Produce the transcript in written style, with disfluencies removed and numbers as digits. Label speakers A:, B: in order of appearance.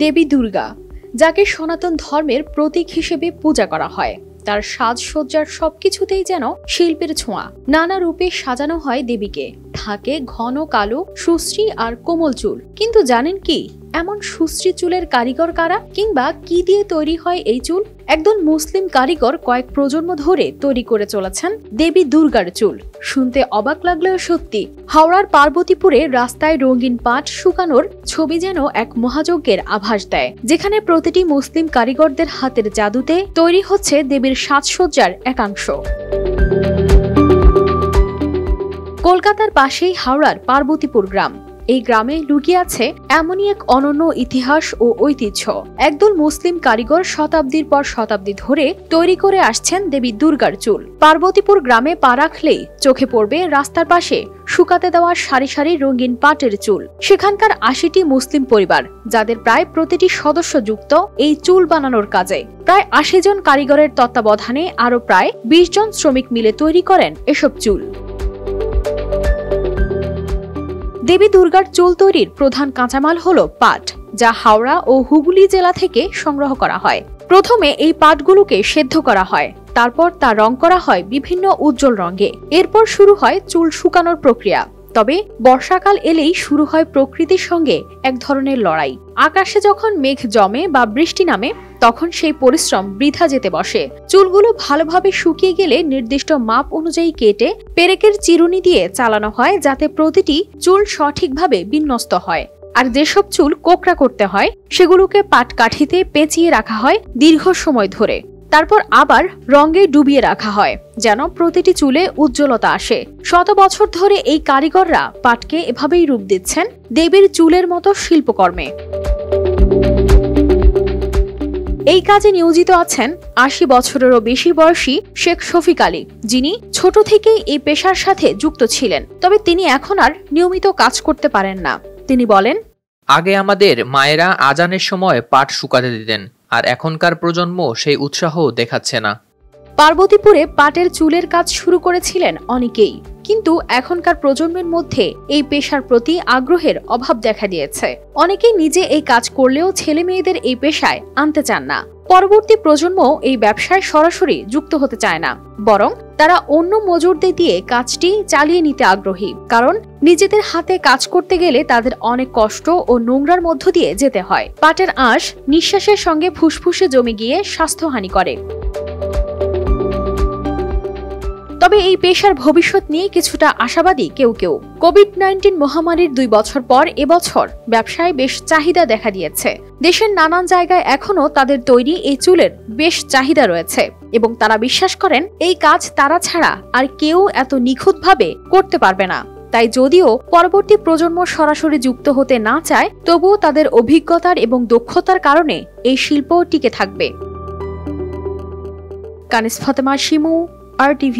A: দেবী দুর্গা, যাকে সনাতন ধর্মের প্রতীক হিসেবে পূজা করা হয়। তার সাজসজ্জার সবকিছুতেই যেন শিল্পের ছোঁয়া। নানা রূপে সাজানো হয় দেবীকে। থাকে ঘন কালো, সুশ্রী আর কোমল চুল। কিন্তু জানেন কি, এমন সুশ্রী চুলের কারিগর কারা, কিংবা কি দিয়ে তৈরি হয় এই চুল? একদল মুসলিম কারিগর কয়েক প্রজন্ম ধরে তৈরি করে চলেছেন দেবী দুর্গার চুল। শুনতে অবাক লাগলেও সত্যি। হাওড়ার পার্বতীপুরে রাস্তায় রঙিন পাট শুকানোর ছবি যেন এক মহাযজ্ঞের আভাস দেয়, যেখানে প্রতিটি মুসলিম কারিগরদের হাতের জাদুতে তৈরি হচ্ছে দেবীর সাজসজ্জার একাংশ। কলকাতার পাশেই হাওড়ার পার্বতীপুর গ্রাম। এই গ্রামে লুকিয়ে আছে এমনই এক অনন্য ইতিহাস ও ঐতিহ্য। একদল মুসলিম কারিগর শতাব্দীর পর শতাব্দী ধরে তৈরি করে আসছেন দেবী দুর্গার চুল। পার্বতীপুর গ্রামে পা রাখলেই চোখে পড়বে রাস্তার পাশে শুকাতে দেওয়া সারি সারি রঙিন পাটের চুল। সেখানকার ৮০টি মুসলিম পরিবার, যাদের প্রায় প্রতিটি সদস্য যুক্ত এই চুল বানানোর কাজে। প্রায় ৮০ জন কারিগরের তত্ত্বাবধানে আরো প্রায় ২০ জন শ্রমিক মিলে তৈরি করেন এসব চুল। দেবী দুর্গার চুল তৈরির প্রধান কাঁচামাল হলো পাট, যা হাওড়া ও হুগলি জেলা থেকে সংগ্রহ করা হয়। প্রথমে এই পাটগুলোকে সেদ্ধ করা হয়, তারপর তা রং করা হয় বিভিন্ন উজ্জ্বল রঙে। এরপর শুরু হয় চুল শুকানোর প্রক্রিয়া। তবে বর্ষাকাল এলেই শুরু হয় প্রকৃতির সঙ্গে এক ধরনের লড়াই। আকাশে যখন মেঘ জমে বা বৃষ্টি নামে, তখন সেই পরিশ্রম বৃথা যেতে বসে। চুলগুলো ভালোভাবে শুকিয়ে গেলে নির্দিষ্ট মাপ অনুযায়ী কেটে পেরেকের চিরুনি দিয়ে চালানো হয়, যাতে প্রতিটি চুল সঠিকভাবে বিন্যস্ত হয়। আর যেসব চুল কোকড়া করতে হয়, সেগুলোকে পাটকাঠিতে পেঁচিয়ে রাখা হয় দীর্ঘ সময় ধরে। তারপর আবার রঙে ডুবিয়ে রাখা হয়, যেন প্রতিটি চুলে উজ্জ্বলতা আসে। শত বছর ধরে এই কারিগররা পাটকে এভাবেই রূপ দিচ্ছেন দেবীর চুলের মতো শিল্পকর্মে। এই কাজে নিয়োজিত আছেন ৮০ বছরেরও বেশি বয়সী শেখ শফিক আলী, যিনি ছোট থেকেই এই পেশার সাথে যুক্ত ছিলেন। তবে তিনি এখন আর নিয়মিত কাজ করতে পারেন না। তিনি বলেন,
B: আগে আমাদের মায়েরা আজানের সময় পাট শুকাতে দিতেন, আর এখনকার প্রজন্ম সেই উৎসাহ দেখাচ্ছে না।
A: পার্বতীপুরে পাটের চুলের কাজ শুরু করেছিলেন অনেকেই, কিন্তু এখনকার প্রজন্মের মধ্যে এই পেশার প্রতি আগ্রহের অভাব দেখা দিয়েছে। অনেকেই নিজে এই কাজ করলেও ছেলে মেয়েদের এই পেশায় আনতে চান না। পরবর্তী প্রজন্ম এই ব্যবসায় সরাসরি যুক্ত হতে চায় না, বরং তারা অন্য মজুরদের দিয়ে কাজটি চালিয়ে নিতে আগ্রহী। কারণ নিজেদের হাতে কাজ করতে গেলে তাদের অনেক কষ্ট ও নোংরার মধ্য দিয়ে যেতে হয়। পাটের আঁশ নিঃশ্বাসের সঙ্গে ফুসফুসে জমে গিয়ে স্বাস্থ্যহানি করে। তবে এই পেশার ভবিষ্যৎ নিয়ে কিছুটা আশাবাদী কেউ কেউ। কোভিড-19 মহামারীর ২ বছর পর এবছর ব্যবসায় বেশ চাহিদা দেখা দিয়েছে। দেশের নানান জায়গায় এখনো তাদের তৈরি এই চুলের বেশ চাহিদা রয়েছে, এবং তারা বিশ্বাস করেন এই কাজ তারা ছাড়া আর কেউ এত নিখুঁতভাবে করতে পারবে না। তাই যদিও পরবর্তী প্রজন্ম সরাসরি যুক্ত হতে না চায়, তবুও তাদের অভিজ্ঞতার এবং দক্ষতার কারণে এই শিল্প টিকে থাকবে। কানিস ফাতেমা শিমু, RTV।